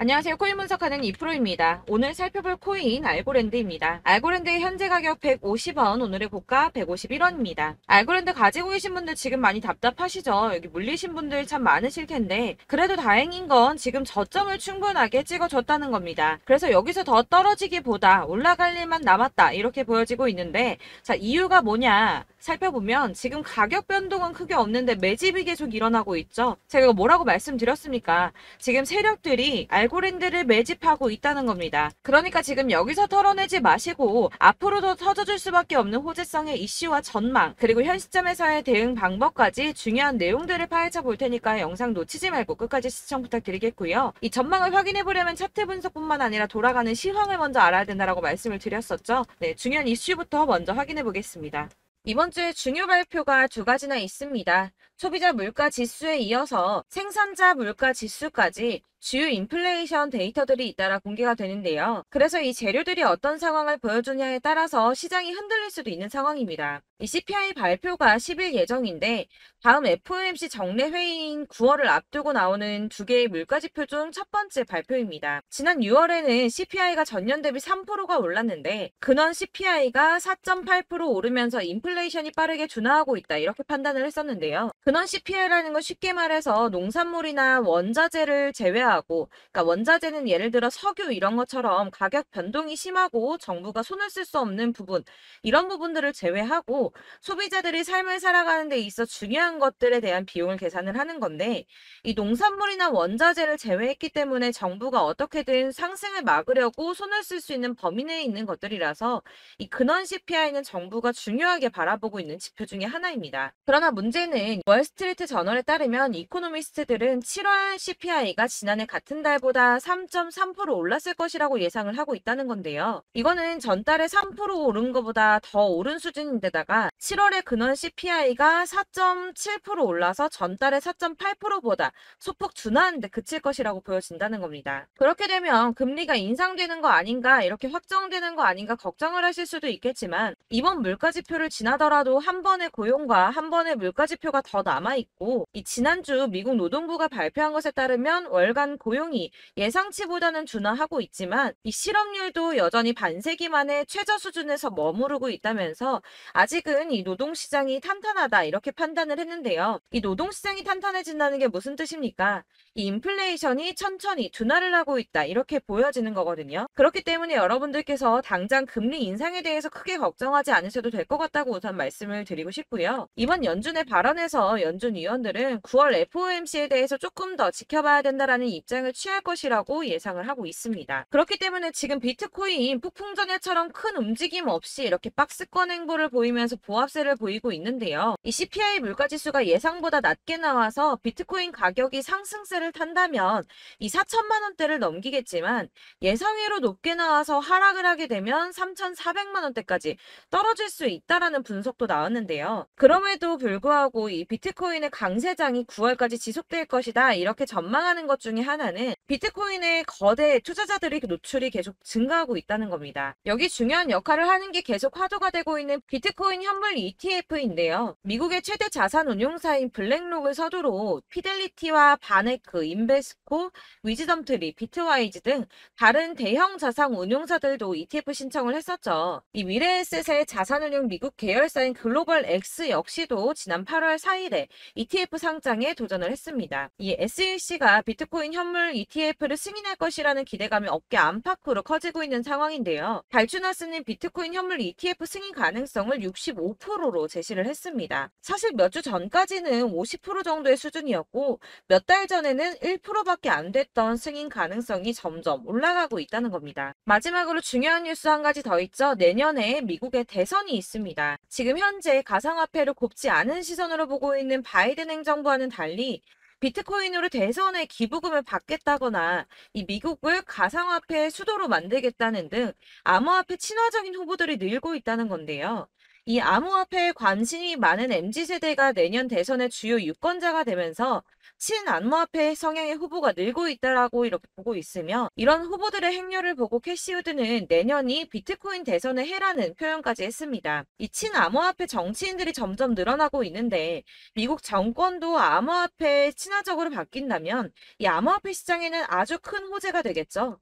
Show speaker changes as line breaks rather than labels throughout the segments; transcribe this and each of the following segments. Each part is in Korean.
안녕하세요. 코인 분석하는 이프로입니다. 오늘 살펴볼 코인 알고랜드입니다. 알고랜드의 현재 가격 150원, 오늘의 고가 151원입니다. 알고랜드 가지고 계신 분들 지금 많이 답답하시죠? 여기 물리신 분들 참 많으실 텐데 그래도 다행인 건 지금 저점을 충분하게 찍어줬다는 겁니다. 그래서 여기서 더 떨어지기보다 올라갈 일만 남았다 이렇게 보여지고 있는데, 자, 이유가 뭐냐 살펴보면 지금 가격 변동은 크게 없는데 매집이 계속 일어나고 있죠. 제가 이거 뭐라고 말씀드렸습니까? 지금 세력들이 알고랜드를 매집하고 있다는 겁니다. 그러니까 지금 여기서 털어내지 마시고 앞으로도 터져줄 수밖에 없는 호재성의 이슈와 전망, 그리고 현 시점에서의 대응 방법까지 중요한 내용들을 파헤쳐 볼 테니까 영상 놓치지 말고 끝까지 시청 부탁드리겠고요. 이 전망을 확인해 보려면 차트 분석뿐만 아니라 돌아가는 시황을 먼저 알아야 된다라고 말씀을 드렸었죠. 네, 중요한 이슈부터 먼저 확인해 보겠습니다. 이번 주에 중요 발표가 두 가지나 있습니다. 소비자 물가 지수에 이어서 생산자 물가 지수까지 주요 인플레이션 데이터들이 잇따라 공개가 되는데요. 그래서 이 재료들이 어떤 상황을 보여주냐에 따라서 시장이 흔들릴 수도 있는 상황입니다. 이 CPI 발표가 10일 예정인데 다음 FOMC 정례 회의인 9월을 앞두고 나오는 두 개의 물가지표 중 첫 번째 발표입니다. 지난 6월에는 CPI가 전년 대비 3%가 올랐는데 근원 CPI가 4.8% 오르면서 인플레이션이 빠르게 둔화하고 있다 이렇게 판단을 했었는데요. 근원 CPI라는 건 쉽게 말해서 농산물이나 원자재를 제외하고, 그러니까 원자재는 예를 들어 석유 이런 것처럼 가격 변동이 심하고 정부가 손을 쓸 수 없는 부분, 이런 부분들을 제외하고 소비자들이 삶을 살아가는 데 있어 중요한 것들에 대한 비용을 계산을 하는 건데, 이 농산물이나 원자재를 제외했기 때문에 정부가 어떻게든 상승을 막으려고 손을 쓸 수 있는 범위 내에 있는 것들이라서 이 근원 CPI는 정부가 중요하게 바라보고 있는 지표 중에 하나입니다. 그러나 문제는 월스트리트 저널에 따르면 이코노미스트들은 7월 CPI가 지난해 같은 달보다 3.3% 올랐을 것이라고 예상을 하고 있다는 건데요. 이거는 전달에 3% 오른 것보다 더 오른 수준인데다가 7월의 근원 CPI가 4.7% 올라서 전달의 4.8%보다 소폭 둔화한 데 그칠 것이라고 보여진다는 겁니다. 그렇게 되면 금리가 인상되는 거 아닌가, 이렇게 확정되는 거 아닌가 걱정을 하실 수도 있겠지만 이번 물가지표를 지나더라도 한 번의 고용과 한 번의 물가지표가 더 남아있고, 이 지난주 미국 노동부가 발표한 것에 따르면 월간 고용이 예상치보다는 둔화하고 있지만 이 실업률도 여전히 반세기 만에 최저 수준에서 머무르고 있다면서 아직은 이 노동시장이 탄탄하다 이렇게 판단을 했는데요. 이 노동시장이 탄탄해진다는 게 무슨 뜻입니까? 이 인플레이션이 천천히 둔화를 하고 있다 이렇게 보여지는 거거든요. 그렇기 때문에 여러분들께서 당장 금리 인상에 대해서 크게 걱정하지 않으셔도 될 것 같다고 우선 말씀을 드리고 싶고요. 이번 연준의 발언에서 연준 위원들은 9월 FOMC에 대해서 조금 더 지켜봐야 된다라는 입장을 취할 것이라고 예상을 하고 있습니다. 그렇기 때문에 지금 비트코인 폭풍전야처럼 큰 움직임 없이 이렇게 박스권 행보를 보이면서 보합세를 보이고 있는데요. 이 CPI 물가지수가 예상보다 낮게 나와서 비트코인 가격이 상승세를 탄다면 이 4천만 원대를 넘기겠지만 예상외로 높게 나와서 하락을 하게 되면 3,400만 원대까지 떨어질 수 있다라는 분석도 나왔는데요. 그럼에도 불구하고 이 비트코인의 강세장이 9월까지 지속될 것이다 이렇게 전망하는 것 중에 하나는 비트코인의 거대 투자자들이 노출이 계속 증가하고 있다는 겁니다. 여기 중요한 역할을 하는 게 계속 화두가 되고 있는 비트코인 현물 ETF인데요. 미국의 최대 자산 운용사인 블랙록을 서두로 피델리티와 바네크, 인베스코, 위즈덤트리, 비트와이즈 등 다른 대형 자산 운용사들도 ETF 신청을 했었죠. 이 미래에셋의 자산운용 미국 계열사인 글로벌 X 역시도 지난 8월 4일에 ETF 상장에 도전을 했습니다. 이 SEC가 비트코인 현물 ETF를 승인할 것이라는 기대감이 업계 안팎으로 커지고 있는 상황인데요. 발주나스는 비트코인 현물 ETF 승인 가능성을 65%로 제시를 했습니다. 사실 몇 주 전까지는 50% 정도의 수준이었고 몇 달 전에는 1%밖에 안 됐던 승인 가능성이 점점 올라가고 있다는 겁니다. 마지막으로 중요한 뉴스 한 가지 더 있죠. 내년에 미국의 대선이 있습니다. 지금 현재 가상화폐를 곱지 않은 시선으로 보고 있는 바이든 행정부와는 달리 비트코인으로 대선에 기부금을 받겠다거나 이 미국을 가상화폐의 수도로 만들겠다는 등 암호화폐 친화적인 후보들이 늘고 있다는 건데요. 이 암호화폐에 관심이 많은 MZ세대가 내년 대선의 주요 유권자가 되면서 친암호화폐 성향의 후보가 늘고 있다라고 이렇게 보고 있으며, 이런 후보들의 행렬을 보고 캐시우드는 내년이 비트코인 대선의 해라는 표현까지 했습니다. 이 친암호화폐 정치인들이 점점 늘어나고 있는데, 미국 정권도 암호화폐에 친화적으로 바뀐다면 이 암호화폐 시장에는 아주 큰 호재가 되겠죠.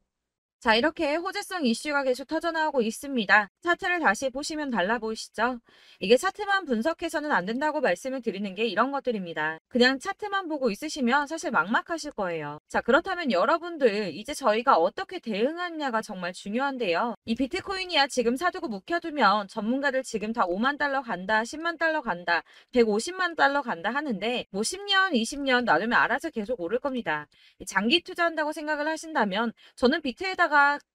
자, 이렇게 호재성 이슈가 계속 터져나오고 있습니다. 차트를 다시 보시면 달라 보이시죠? 이게 차트만 분석해서는 안 된다고 말씀을 드리는 게 이런 것들입니다. 그냥 차트만 보고 있으시면 사실 막막하실 거예요. 자, 그렇다면 여러분들 이제 저희가 어떻게 대응하느냐가 정말 중요한데요. 이 비트코인이야 지금 사두고 묵혀두면 전문가들 지금 다 5만 달러 간다, 10만 달러 간다, 150만 달러 간다 하는데 뭐 10년, 20년 놔두면 알아서 계속 오를 겁니다. 장기 투자한다고 생각을 하신다면 저는 비트에다가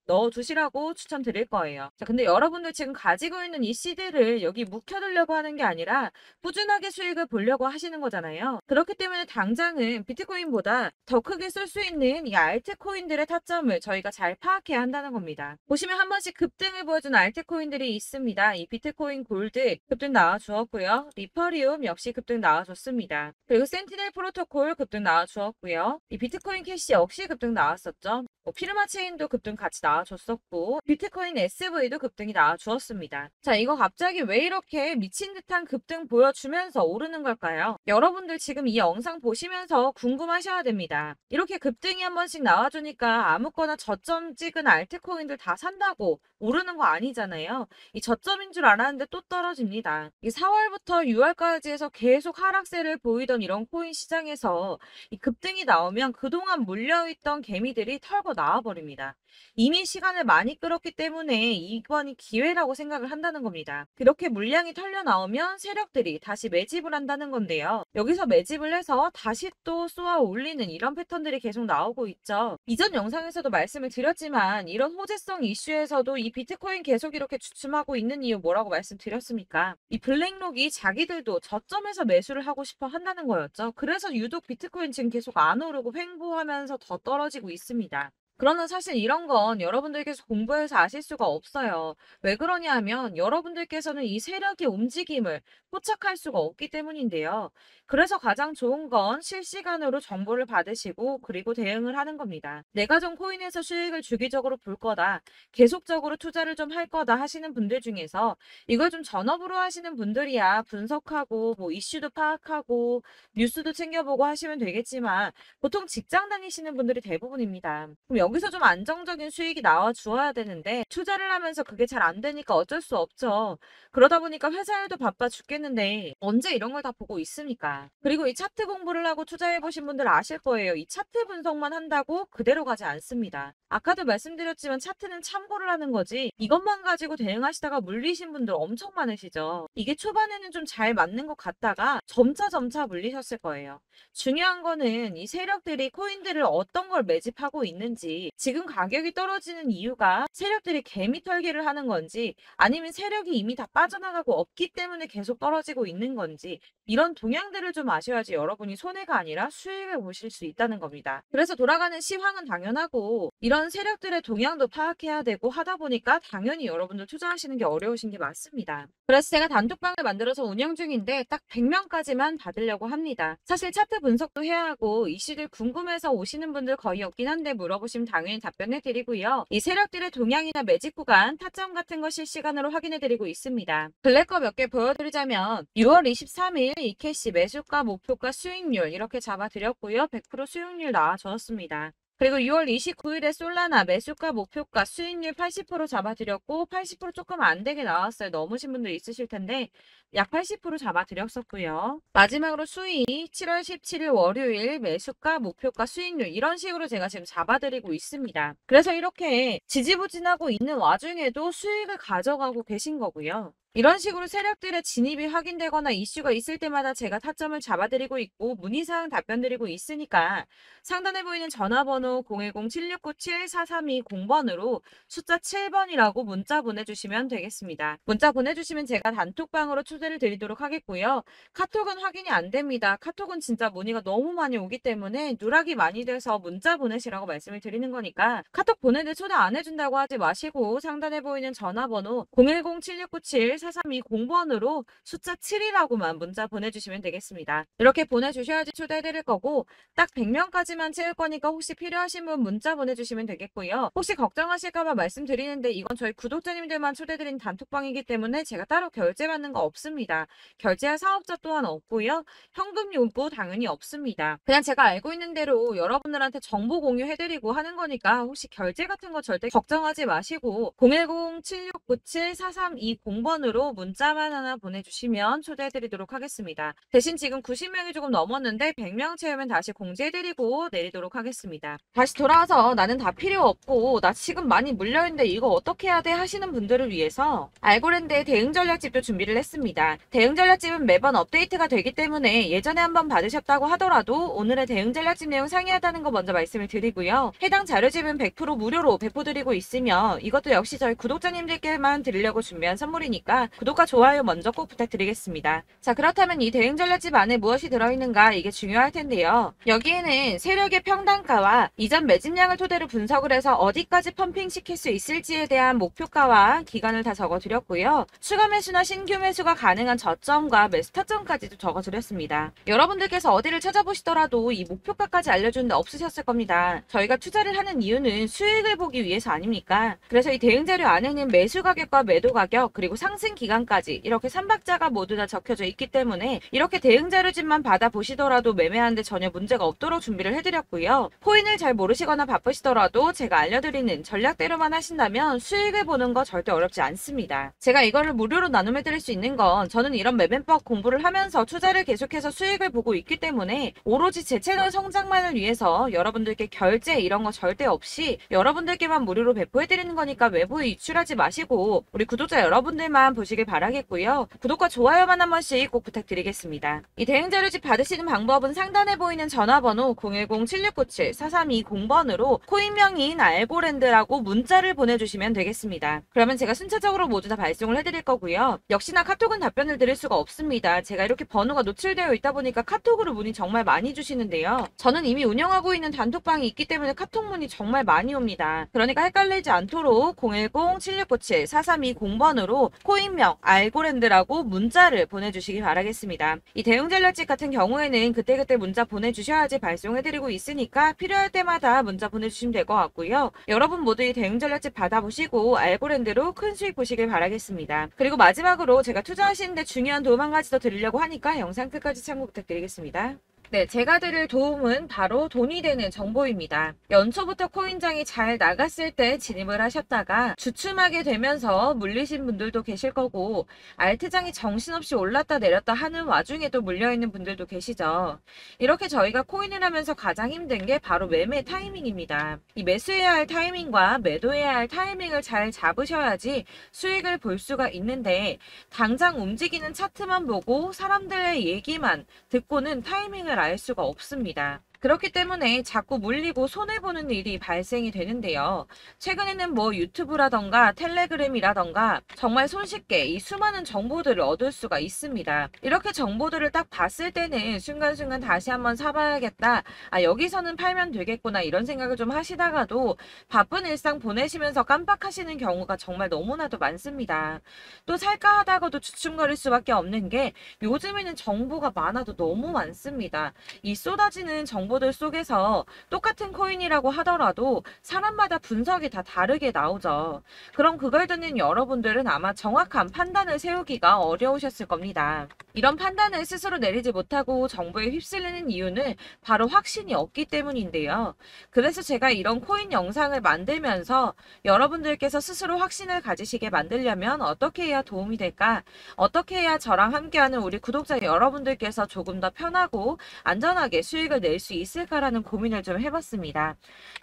넣어두시라고 추천드릴 거예요. 자, 근데 여러분들 지금 가지고 있는 이 CD를 여기 묵혀두려고 하는 게 아니라 꾸준하게 수익을 보려고 하시는 거잖아요. 그렇기 때문에 당장은 비트코인보다 더 크게 쓸 수 있는 이 알트코인들의 타점을 저희가 잘 파악해야 한다는 겁니다. 보시면 한 번씩 급등을 보여준 알트코인들이 있습니다. 이 비트코인 골드 급등 나와주었고요. 리퍼리움 역시 급등 나와줬습니다. 그리고 센티넬 프로토콜 급등 나와주었고요. 이 비트코인 캐시 역시 급등 나왔었죠. 피르마 체인도 급등 같이 나와줬었고, 비트코인 SV도 급등이 나와주었습니다. 자, 이거 갑자기 왜 이렇게 미친 듯한 급등 보여주면서 오르는 걸까요? 여러분들 지금 이 영상 보시면서 궁금하셔야 됩니다. 이렇게 급등이 한 번씩 나와주니까 아무거나 저점 찍은 알트코인들 다 산다고 오르는 거 아니잖아요. 이 저점인 줄 알았는데 또 떨어집니다. 이 4월부터 6월까지 해서 계속 하락세를 보이던 이런 코인 시장에서 이 급등이 나오면 그동안 물려있던 개미들이 털고 나와버립니다. 이미 시간을 많이 끌었기 때문에 이번이 기회라고 생각을 한다는 겁니다. 그렇게 물량이 털려 나오면 세력들이 다시 매집을 한다는 건데요. 여기서 매집을 해서 다시 또 쏘아 올리는 이런 패턴들이 계속 나오고 있죠. 이전 영상에서도 말씀을 드렸지만 이런 호재성 이슈에서도 이 비트코인 계속 이렇게 주춤하고 있는 이유 뭐라고 말씀드렸습니까? 이 블랙록이 자기들도 저점에서 매수를 하고 싶어 한다는 거였죠. 그래서 유독 비트코인 지금 계속 안 오르고 횡보하면서 더 떨어지고 있습니다. 그러나 사실 이런 건 여러분들께서 공부해서 아실 수가 없어요. 왜 그러냐 하면 여러분들께서는 이 세력의 움직임을 포착할 수가 없기 때문인데요. 그래서 가장 좋은 건 실시간으로 정보를 받으시고 그리고 대응을 하는 겁니다. 내가 좀 코인에서 수익을 주기적으로 볼 거다, 계속적으로 투자를 좀 할 거다 하시는 분들 중에서 이걸 좀 전업으로 하시는 분들이야 분석하고 뭐 이슈도 파악하고 뉴스도 챙겨보고 하시면 되겠지만 보통 직장 다니시는 분들이 대부분입니다. 그럼 여기서 좀 안정적인 수익이 나와 주어야 되는데 투자를 하면서 그게 잘 안 되니까 어쩔 수 없죠. 그러다 보니까 회사 일도 바빠 죽겠는데 언제 이런 걸 다 보고 있습니까? 그리고 이 차트 공부를 하고 투자해 보신 분들 아실 거예요. 이 차트 분석만 한다고 그대로 가지 않습니다. 아까도 말씀드렸지만 차트는 참고를 하는 거지 이것만 가지고 대응하시다가 물리신 분들 엄청 많으시죠. 이게 초반에는 좀 잘 맞는 것 같다가 점차 물리셨을 거예요. 중요한 거는 이 세력들이 코인들을 어떤 걸 매집하고 있는지, 지금 가격이 떨어지는 이유가 세력들이 개미 털기를 하는 건지 아니면 세력이 이미 다 빠져나가고 없기 때문에 계속 떨어지고 있는 건지, 이런 동향들을 좀 아셔야지 여러분이 손해가 아니라 수익을 보실 수 있다는 겁니다. 그래서 돌아가는 시황은 당연하고 이런 세력들의 동향도 파악해야 되고 하다 보니까 당연히 여러분들 투자하시는 게 어려우신 게 맞습니다. 그래서 제가 단톡방을 만들어서 운영 중인데 딱 100명까지만 받으려고 합니다. 사실 차트 분석도 해야 하고 이슈들 궁금해서 오시는 분들 거의 없긴 한데 물어보시면 당연히 답변해 드리고요. 이 세력들의 동향이나 매직 구간, 타점 같은 거 실시간으로 확인해 드리고 있습니다. 블랙거 몇 개 보여드리자면 6월 23일 이캐시 매수가, 목표가, 수익률 이렇게 잡아드렸고요. 100% 수익률 나와줬습니다. 그리고 6월 29일에 솔라나 매수가, 목표가, 수익률 80% 잡아드렸고 80% 조금 안 되게 나왔어요. 넘으신 분들 있으실 텐데 약 80% 잡아드렸었고요. 마지막으로 수익 7월 17일 월요일 매수가, 목표가, 수익률 이런 식으로 제가 지금 잡아드리고 있습니다. 그래서 이렇게 지지부진하고 있는 와중에도 수익을 가져가고 계신 거고요. 이런 식으로 세력들의 진입이 확인되거나 이슈가 있을 때마다 제가 타점을 잡아드리고 있고 문의사항 답변드리고 있으니까 상단에 보이는 전화번호 010-7697-4320번으로 숫자 7번이라고 문자 보내주시면 되겠습니다. 문자 보내주시면 제가 단톡방으로 초대를 드리도록 하겠고요. 카톡은 확인이 안 됩니다. 카톡은 진짜 문의가 너무 많이 오기 때문에 누락이 많이 돼서 문자 보내시라고 말씀을 드리는 거니까 카톡 보내는데 초대 안 해준다고 하지 마시고 상단에 보이는 전화번호 010-7697 432-0번으로 숫자 7이라고만 문자 보내주시면 되겠습니다. 이렇게 보내주셔야지 초대해드릴 거고 딱 100명까지만 채울 거니까 혹시 필요하신 분 문자 보내주시면 되겠고요. 혹시 걱정하실까봐 말씀드리는데 이건 저희 구독자님들만 초대드린 단톡방이기 때문에 제가 따로 결제받는 거 없습니다. 결제할 사업자 또한 없고요. 현금 요구 당연히 없습니다. 그냥 제가 알고 있는 대로 여러분들한테 정보 공유해드리고 하는 거니까 혹시 결제 같은 거 절대 걱정하지 마시고 010-7697-4320번으로 문자만 하나 보내주시면 초대해드리도록 하겠습니다. 대신 지금 90명이 조금 넘었는데 100명 채우면 다시 공지해드리고 내리도록 하겠습니다. 다시 돌아와서 나는 다 필요 없고 나 지금 많이 물려있는데 이거 어떻게 해야 돼 하시는 분들을 위해서 알고랜드의 대응 전략집도 준비를 했습니다. 대응 전략집은 매번 업데이트가 되기 때문에 예전에 한번 받으셨다고 하더라도 오늘의 대응 전략집 내용 상이하다는 거 먼저 말씀을 드리고요. 해당 자료집은 100% 무료로 배포드리고 있으며 이것도 역시 저희 구독자님들께만 드리려고 준비한 선물이니까 구독과 좋아요 먼저 꼭 부탁드리겠습니다. 자, 그렇다면 이 대응 전략집 안에 무엇이 들어있는가 이게 중요할 텐데요. 여기에는 세력의 평단가와 이전 매집량을 토대로 분석을 해서 어디까지 펌핑시킬 수 있을지에 대한 목표가와 기간을 다 적어드렸고요. 추가 매수나 신규 매수가 가능한 저점과 매수 타점까지도 적어드렸습니다. 여러분들께서 어디를 찾아보시더라도 이 목표가까지 알려주는데 없으셨을 겁니다. 저희가 투자를 하는 이유는 수익을 보기 위해서 아닙니까? 그래서 이 대응 자료 안에는 매수 가격과 매도 가격 그리고 상승 기간까지 이렇게 3박자가 모두 다 적혀져 있기 때문에 이렇게 대응 자료집만 받아보시더라도 매매하는데 전혀 문제가 없도록 준비를 해드렸고요. 코인을 잘 모르시거나 바쁘시더라도 제가 알려드리는 전략대로만 하신다면 수익을 보는 거 절대 어렵지 않습니다. 제가 이거를 무료로 나눔해드릴 수 있는 건 저는 이런 매매법 공부를 하면서 투자를 계속해서 수익을 보고 있기 때문에 오로지 제 채널 성장만을 위해서 여러분들께 결제 이런 거 절대 없이 여러분들께만 무료로 배포해드리는 거니까 외부에 유출하지 마시고 우리 구독자 여러분들만 보시길 바라겠고요. 구독과 좋아요만 한 번씩 꼭 부탁드리겠습니다. 이 대응 자료집 받으시는 방법은 상단에 보이는 전화번호 010-7697-4320번으로 코인명인 알고랜드라고 문자를 보내주시면 되겠습니다. 그러면 제가 순차적으로 모두 다 발송을 해드릴 거고요. 역시나 카톡은 답변을 드릴 수가 없습니다. 제가 이렇게 번호가 노출되어 있다 보니까 카톡으로 문의 정말 많이 주시는데요. 저는 이미 운영하고 있는 단톡방이 있기 때문에 카톡 문의 정말 많이 옵니다. 그러니까 헷갈리지 않도록 010-7697-4320번으로 코인명 알고랜드라고 문자를 보내주시기 바라겠습니다. 이 대응 전략집 같은 경우에는 그때그때 문자 보내주셔야지 발송해드리고 있으니까 필요할 때마다 문자 보내주시면 될 것 같고요. 여러분 모두 이 대응 전략집 받아보시고 알고랜드로 큰 수익 보시길 바라겠습니다. 그리고 마지막으로 제가 투자하시는데 중요한 도움 한 가지 더 드리려고 하니까 영상 끝까지 참고 부탁드리겠습니다. 네, 제가 드릴 도움은 바로 돈이 되는 정보입니다. 연초부터 코인장이 잘 나갔을 때 진입을 하셨다가 주춤하게 되면서 물리신 분들도 계실 거고 알트장이 정신없이 올랐다 내렸다 하는 와중에도 물려있는 분들도 계시죠. 이렇게 저희가 코인을 하면서 가장 힘든 게 바로 매매 타이밍입니다. 이 매수해야 할 타이밍과 매도해야 할 타이밍을 잘 잡으셔야지 수익을 볼 수가 있는데 당장 움직이는 차트만 보고 사람들의 얘기만 듣고는 타이밍을 알 수가 없습니다. 그렇기 때문에 자꾸 물리고 손해보는 일이 발생이 되는데요. 최근에는 뭐 유튜브라던가 텔레그램이라던가 정말 손쉽게 이 수많은 정보들을 얻을 수가 있습니다. 이렇게 정보들을 딱 봤을 때는 순간순간 다시 한번 사봐야겠다. 아, 여기서는 팔면 되겠구나 이런 생각을 좀 하시다가도 바쁜 일상 보내시면서 깜빡하시는 경우가 정말 너무나도 많습니다. 또 살까 하다가도 주춤거릴 수밖에 없는 게 요즘에는 정보가 많아도 너무 많습니다. 이 쏟아지는 정보들 속에서 똑같은 코인이라고 하더라도 사람마다 분석이 다 다르게 나오죠. 그럼 그걸 듣는 여러분들은 아마 정확한 판단을 세우기가 어려우셨을 겁니다. 이런 판단을 스스로 내리지 못하고 정보에 휩쓸리는 이유는 바로 확신이 없기 때문인데요. 그래서 제가 이런 코인 영상을 만들면서 여러분들께서 스스로 확신을 가지시게 만들려면 어떻게 해야 도움이 될까? 어떻게 해야 저랑 함께하는 우리 구독자 여러분들께서 조금 더 편하고 안전하게 수익을 낼 수 있을까라는 고민을 좀 해봤습니다.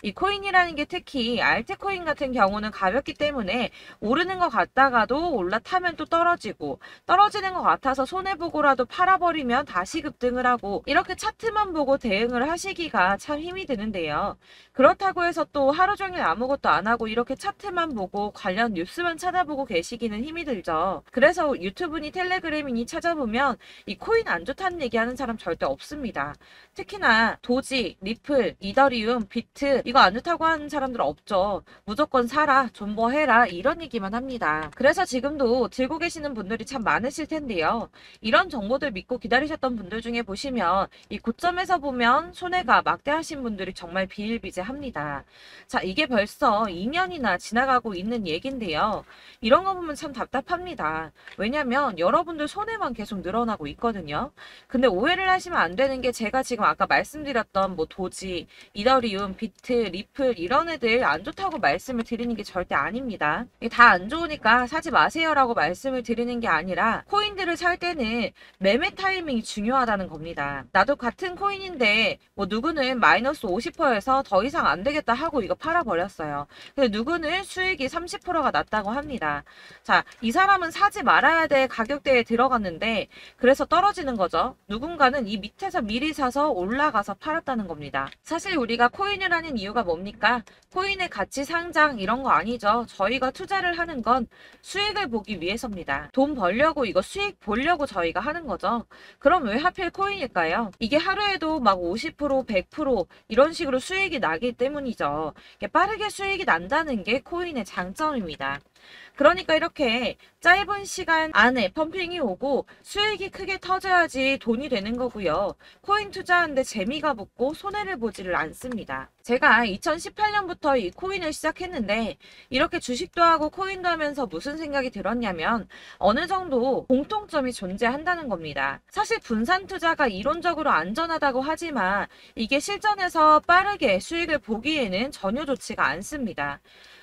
이 코인이라는 게 특히 알트코인 같은 경우는 가볍기 때문에 오르는 것 같다가도 올라타면 또 떨어지고 떨어지는 것 같아서 손해보고라도 팔아버리면 다시 급등을 하고 이렇게 차트만 보고 대응을 하시기가 참 힘이 드는데요. 그렇다고 해서 또 하루 종일 아무것도 안 하고 이렇게 차트만 보고 관련 뉴스만 찾아보고 계시기는 힘이 들죠. 그래서 유튜브니 텔레그램이니 찾아보면 이 코인 안 좋다는 얘기하는 사람 절대 없습니다. 특히나 도지, 리플, 이더리움, 비트 이거 안 좋다고 하는 사람들 없죠. 무조건 사라, 존버해라 이런 얘기만 합니다. 그래서 지금도 들고 계시는 분들이 참 많으실 텐데요. 이런 정보들 믿고 기다리셨던 분들 중에 보시면 이 고점에서 보면 손해가 막대하신 분들이 정말 비일비재합니다. 자, 이게 벌써 2년이나 지나가고 있는 얘긴데요. 이런 거 보면 참 답답합니다. 왜냐면 여러분들 손해만 계속 늘어나고 있거든요. 근데 오해를 하시면 안 되는 게 제가 지금 아까 말씀드렸던 뭐 도지, 이더리움, 비트, 리플 이런 애들 안 좋다고 말씀을 드리는 게 절대 아닙니다. 다 안 좋으니까 사지 마세요라고 말씀을 드리는 게 아니라 코인들을 살 때는 매매 타이밍이 중요하다는 겁니다. 나도 같은 코인인데 뭐 누구는 마이너스 50%에서 더 이상 안 되겠다 하고 이거 팔아버렸어요. 근데 누구는 수익이 30%가 났다고 합니다. 자, 이 사람은 사지 말아야 될 가격대에 들어갔는데 그래서 떨어지는 거죠. 누군가는 이 밑에서 미리 사서 올라가서 팔았다는 겁니다. 사실 우리가 코인을 하는 이유가 뭡니까? 코인의 가치 상장 이런 거 아니죠. 저희가 투자를 하는 건 수익을 보기 위해서입니다. 돈 벌려고 이거 수익 보려고 저희가 하는 거죠. 그럼 왜 하필 코인일까요? 이게 하루에도 막 50%, 100% 이런 식으로 수익이 나기 때문이죠. 빠르게 수익이 난다는 게 코인의 장점입니다. 그러니까 이렇게 짧은 시간 안에 펌핑이 오고 수익이 크게 터져야지 돈이 되는 거고요. 코인 투자하는데 재미가 붙고 손해를 보지를 않습니다. 제가 2018년부터 이 코인을 시작했는데 이렇게 주식도 하고 코인도 하면서 무슨 생각이 들었냐면 어느 정도 공통점이 존재한다는 겁니다. 사실 분산 투자가 이론적으로 안전하다고 하지만 이게 실전에서 빠르게 수익을 보기에는 전혀 좋지가 않습니다.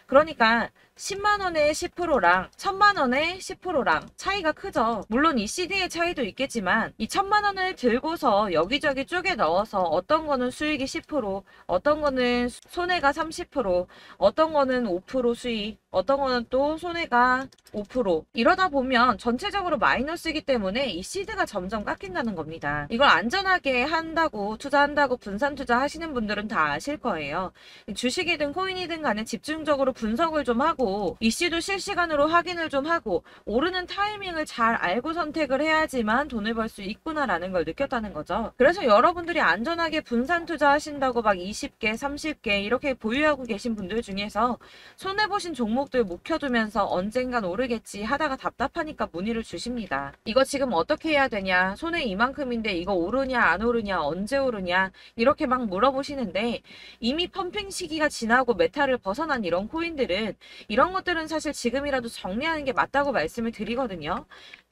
그러니까 10만원에 10%랑 1000만원에 10%랑 차이가 크죠. 물론 이 CD의 차이도 있겠지만 이 1000만원을 들고서 여기저기 쪼개 넣어서 어떤 거는 수익이 10%, 어떤 거는 손해가 30%, 어떤 거는 5% 수익, 어떤 거는 또 손해가 5%. 이러다 보면 전체적으로 마이너스이기 때문에 이 시드가 점점 깎인다는 겁니다. 이걸 안전하게 한다고 투자한다고 분산 투자하시는 분들은 다 아실 거예요. 주식이든 코인이든 간에 집중적으로 분석을 좀 하고 이슈도 실시간으로 확인을 좀 하고 오르는 타이밍을 잘 알고 선택을 해야지만 돈을 벌 수 있구나라는 걸 느꼈다는 거죠. 그래서 여러분들이 안전하게 분산 투자하신다고 막 20개, 30개 이렇게 보유하고 계신 분들 중에서 손해보신 종목들 묵혀두면서 언젠간 오르겠지 하다가 답답하니까 문의를 주십니다. 이거 지금 어떻게 해야 되냐? 손해 이만큼인데 이거 오르냐 안 오르냐 언제 오르냐 이렇게 막 물어보시는데 이미 펌핑 시기가 지나고 메타를 벗어난 이런 코인들은 이런 것들은 사실 지금이라도 정리하는 게 맞다고 말씀을 드리거든요.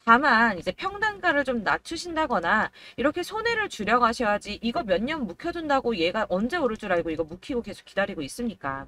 다만 이제 평단가를 좀 낮추신다거나 이렇게 손해를 줄여가셔야지 이거 몇 년 묵혀둔다고 얘가 언제 오를 줄 알고 이거 묵히고 계속 기다리고 있습니까?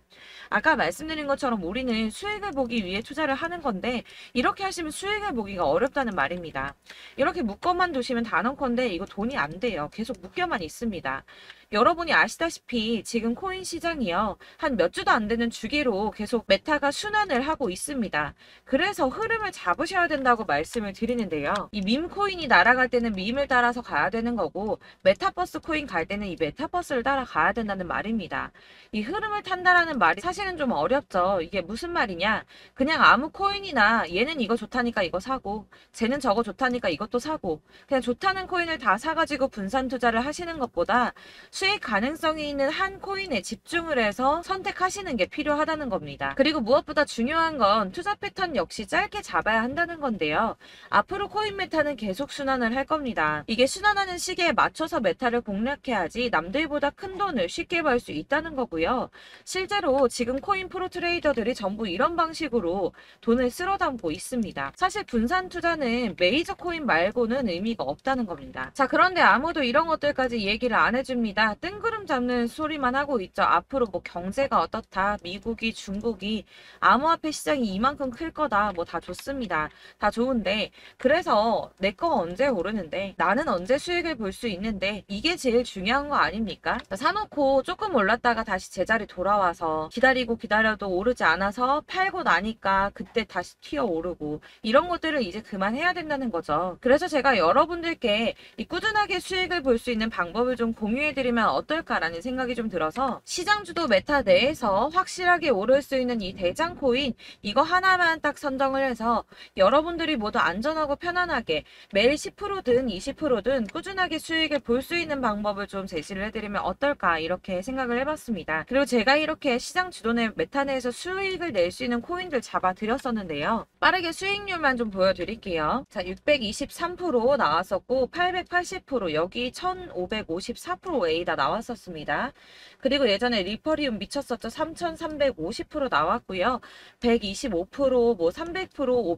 아까 말씀드린 것처럼 우리는 수익을 보기 위해 투자를 하는 건데 이렇게 하시면 수익을 보기가 어렵다는 말입니다. 이렇게 묶어만 두시면 단언컨대 이거 돈이 안 돼요. 계속 묶여만 있습니다. 여러분이 아시다시피 지금 코인 시장이요. 한 몇 주도 안 되는 주기로 계속 메타가 순환을 하고 있습니다. 그래서 흐름을 잡으셔야 된다고 말씀을 드리는데요. 이 밈 코인이 날아갈 때는 밈을 따라서 가야 되는 거고 메타버스 코인 갈 때는 이 메타버스를 따라가야 된다는 말입니다. 이 흐름을 탄다라는 말이 사실은 좀 어렵죠. 이게 무슨 말이냐. 그냥 아무 코인이나 얘는 이거 좋다니까 이거 사고 쟤는 저거 좋다니까 이것도 사고 그냥 좋다는 코인을 다 사가지고 분산 투자를 하시는 것보다 수익 가능성이 있는 한 코인에 집중을 해서 선택하시는 게 필요하다는 겁니다. 그리고 무엇보다 중요한 건 투자 패턴 역시 짧게 잡아야 한다는 건데요. 앞으로 코인 메타는 계속 순환을 할 겁니다. 이게 순환하는 시기에 맞춰서 메타를 공략해야지 남들보다 큰 돈을 쉽게 벌 수 있다는 거고요. 실제로 지금 코인 프로 트레이더들이 전부 이런 방식으로 돈을 쓸어 담고 있습니다. 사실 분산 투자는 메이저 코인 말고는 의미가 없다는 겁니다. 자, 그런데 아무도 이런 것들까지 얘기를 안 해줍니다. 뜬구름 잡는 소리만 하고 있죠. 앞으로 뭐 경제가 어떻다, 미국이, 중국이, 암호화폐 시장이 이만큼 클 거다, 뭐 다 좋습니다. 다 좋은데 그래서 내 거 언제 오르는데 나는 언제 수익을 볼 수 있는데 이게 제일 중요한 거 아닙니까? 사놓고 조금 올랐다가 다시 제자리 돌아와서 기다리고 기다려도 오르지 않아서 팔고 나니까 그때 다시 튀어 오르고 이런 것들을 이제 그만해야 된다는 거죠. 그래서 제가 여러분들께 이 꾸준하게 수익을 볼 수 있는 방법을 좀 공유해드리면 어떨까라는 생각이 좀 들어서 시장주도 메타 내에서 확실하게 오를 수 있는 이 대장 코인 이거 하나만 딱 선정을 해서 여러분들이 모두 안전 안전하고 편안하게 매일 10%든 20%든 꾸준하게 수익을 볼 수 있는 방법을 좀 제시를 해드리면 어떨까 이렇게 생각을 해봤습니다. 그리고 제가 이렇게 시장 주도내 메타 내에서 수익을 낼 수 있는 코인들 잡아드렸었는데요. 빠르게 수익률만 좀 보여드릴게요. 자, 623% 나왔었고 880% 여기 1554%A 다 나왔었습니다. 그리고 예전에 리퍼리움 미쳤었죠. 3350% 나왔고요. 125%, 뭐 300%,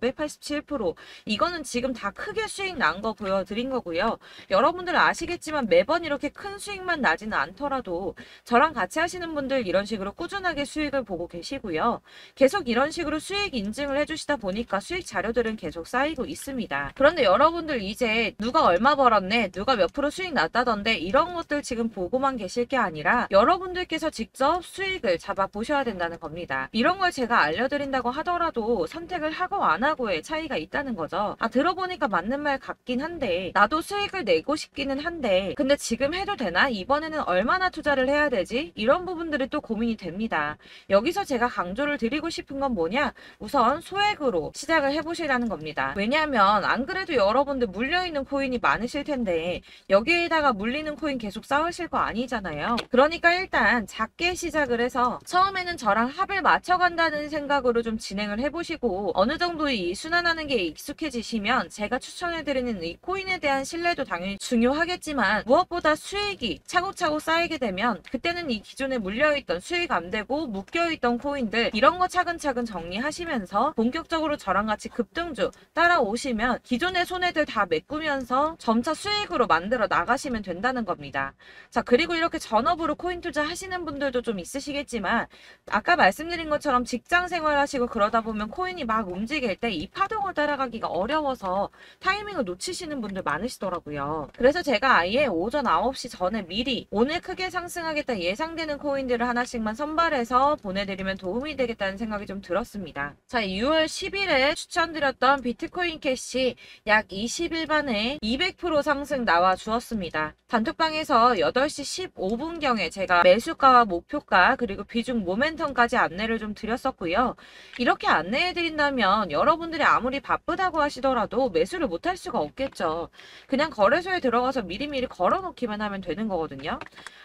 587% 이거는 지금 다 크게 수익 난 거 보여드린 거고요. 여러분들 아시겠지만 매번 이렇게 큰 수익만 나지는 않더라도 저랑 같이 하시는 분들 이런 식으로 꾸준하게 수익을 보고 계시고요. 계속 이런 식으로 수익 인증을 해주시다 보니까 수익 자료들은 계속 쌓이고 있습니다. 그런데 여러분들 이제 누가 얼마 벌었네, 누가 몇 프로 수익 났다던데 이런 것들 지금 보고만 계실 게 아니라 여러분들께서 직접 수익을 잡아 보셔야 된다는 겁니다. 이런 걸 제가 알려드린다고 하더라도 선택을 하고 안 하고의 차이가 있다는 거죠. 아, 들어보니까 맞는 말 같긴 한데 나도 수익을 내고 싶기는 한데 근데 지금 해도 되나? 이번에는 얼마나 투자를 해야 되지? 이런 부분들이 또 고민이 됩니다. 여기서 제가 강조를 드리고 싶은 건 뭐냐? 우선 소액으로 시작을 해보시라는 겁니다. 왜냐하면 안 그래도 여러분들 물려있는 코인이 많으실 텐데 여기에다가 물리는 코인 계속 쌓으실 거 아니잖아요. 그러니까 일단 작게 시작을 해서 처음에는 저랑 합을 맞춰간다는 생각으로 좀 진행을 해보시고 어느 정도 이 순환하는 게 익숙해지시면 제가 추천해드리는 이 코인에 대한 신뢰도 당연히 중요하겠지만 무엇보다 수익이 차곡차곡 쌓이게 되면 그때는 이 기존에 물려있던 수익 안 되고 묶여있던 코인들 이런 거 차근차근 정리하시면서 본격적으로 저랑 같이 급등주 따라오시면 기존의 손해들 다 메꾸면서 점차 수익으로 만들어 나가시면 된다는 겁니다. 자, 그리고 이렇게 전업으로 코인 투자 하시는 분들도 좀 있으시겠지만 아까 말씀드린 것처럼 직장 생활하시고 그러다 보면 코인이 막 움직일 때 이 파동을 따라가기가 어려워서 타이밍을 놓치시는 분들 많으시더라고요. 그래서 제가 아예 오전 9시 전에 미리 오늘 크게 상승하겠다 예상되는 코인들을 하나씩만 선발해서 보내드리면 도움이 되겠다는 생각이 좀 들었습니다. 자, 6월 10일에 추천드렸던 비트코인 캐시 약 20일 만에 200% 상승 나와 주었습니다. 단톡방에서 8시 15분경에 제가 매수가와 목표가 그리고 비중 모멘텀까지 안내를 좀 드렸었고요. 이렇게 안내해드린다면 여러분들이 아무리 바쁘다고 하시더라도 매수를 못할 수가 없겠죠. 그냥 거래소에 들어가서 미리미리 걸어놓기만 하면 되는 거거든요.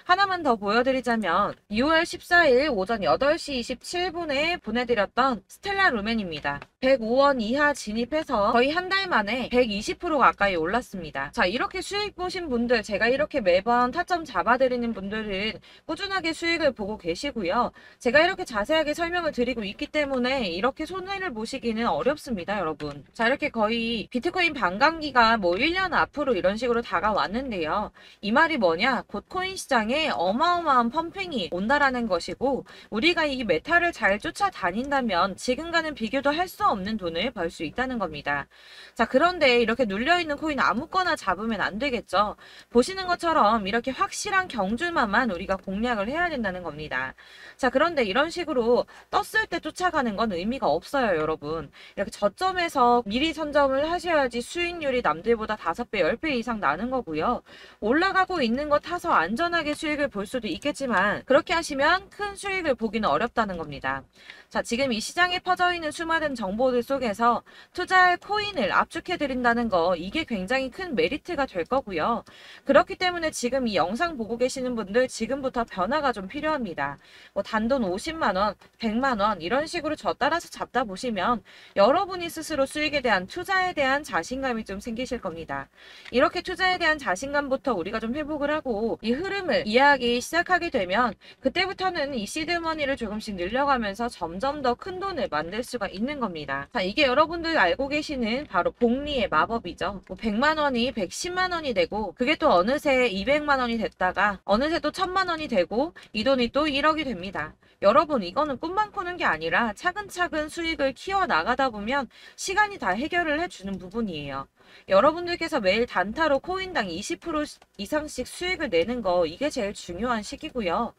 하나만 더 보여드리자면 6월 14일 오전 8시 27분에 보내드렸던 스텔라 루멘입니다. 105원 이하 진입해서 거의 한 달 만에 120% 가까이 올랐습니다. 자, 이렇게 수익 보신 분들 제가 이렇게 매번 타점 잡아드리는 분들은 꾸준하게 수익을 보고 계시고요. 제가 이렇게 자세하게 설명을 드리고 있기 때문에 이렇게 손해를 보시기는 어렵습니다, 여러분. 자, 이렇게 거의 비트코인 반감기가 뭐 1년 앞으로 이런 식으로 다가왔는데요. 이 말이 뭐냐? 곧 코인 시장에 어마어마한 펌핑이 온다라는 것이고 우리가 이 메타를 잘 쫓아다닌다면 지금과는 비교도 할 수 없는 돈을 벌 수 있다는 겁니다. 자, 그런데 이렇게 눌려있는 코인 아무거나 잡으면 안 되겠죠. 보시는 것처럼 이렇게 확실한 경주만만 우리가 공략을 해야 된다는 겁니다. 자, 그런데 이런 식으로 떴을 때 쫓아가는 건 의미가 없어요, 여러분. 이렇게 저점에서 미리 선점을 하셔야지 수익률이 남들보다 5배, 10배 이상 나는 거고요. 올라가고 있는 거 타서 안전하게 수익을 볼 수도 있겠지만 그렇게 하시면 큰 수익을 보기는 어렵다는 겁니다. 자, 지금 이 시장에 퍼져 있는 수많은 정보들 속에서 투자할 코인을 압축해드린다는 거 이게 굉장히 큰 메리트가 될 거고요. 그렇기 때문에 지금 이 영상 보고 계시는 분들 지금부터 변화가 좀 필요합니다. 뭐 단돈 50만원, 100만원 이런 식으로 저 따라서 잡다 보시면 여러분이 스스로 수익에 대한 투자에 대한 자신감이 좀 생기실 겁니다. 이렇게 투자에 대한 자신감부터 우리가 좀 회복을 하고 이 흐름을 이해하기 시작하게 되면 그때부터는 이 시드머니를 조금씩 늘려가면서 점점 더 큰 돈을 만들 수가 있는 겁니다. 자, 이게 여러분들 알고 계시는 바로 복리의 마법이죠. 뭐 100만원이 110만원이 되고 그게 또 어느새 200만원이 됐다가 어느새 또 1000만원이 되고 이 돈이 또 1억이 됩니다. 여러분, 이거는 꿈만 꾸는 게 아니라 차근차근 수익을 키워나가다 보면 시간이 다 해결을 해주는 부분이에요. 여러분들께서 매일 단타로 코인당 20% 이상씩 수익을 내는 거 이게 제일 중요한 시기고요.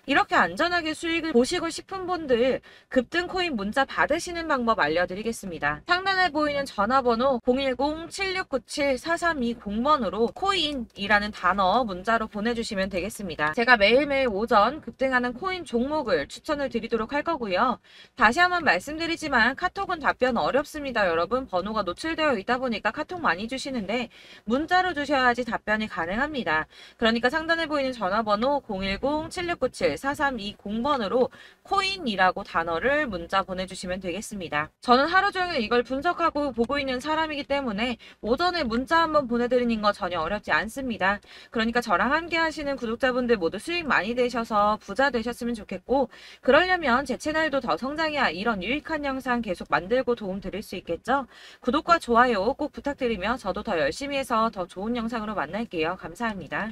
이렇게 안전하게 수익을 보시고 싶은 분들 급등 코인 문자 받으시는 방법 알려드리겠습니다. 상단에 보이는 전화번호 010-7697-4320번으로 코인이라는 단어 문자로 보내주시면 되겠습니다. 제가 매일매일 오전 급등하는 코인 종목을 추천을 드리도록 할 거고요. 다시 한번 말씀드리지만 카톡은 답변 어렵습니다. 여러분 번호가 노출되어 있다 보니까 카톡 많이 주시는데 문자로 주셔야지 답변이 가능합니다. 그러니까 상단에 보이는 전화번호 010-7697-4320번으로 코인이라고 단어를 문자 보내주시면 되겠습니다. 저는 하루 종일 이걸 분석하고 보고 있는 사람이기 때문에 오전에 문자 한번 보내드리는 거 전혀 어렵지 않습니다. 그러니까 저랑 함께 하시는 구독자분들 모두 수익 많이 되셔서 부자 되셨으면 좋겠고, 그러려면 제 채널도 더 성장해야 이런 유익한 영상 계속 만들고 도움 드릴 수 있겠죠? 구독과 좋아요 꼭 부탁드리며 저도 더 열심히 해서 더 좋은 영상으로 만날게요. 감사합니다.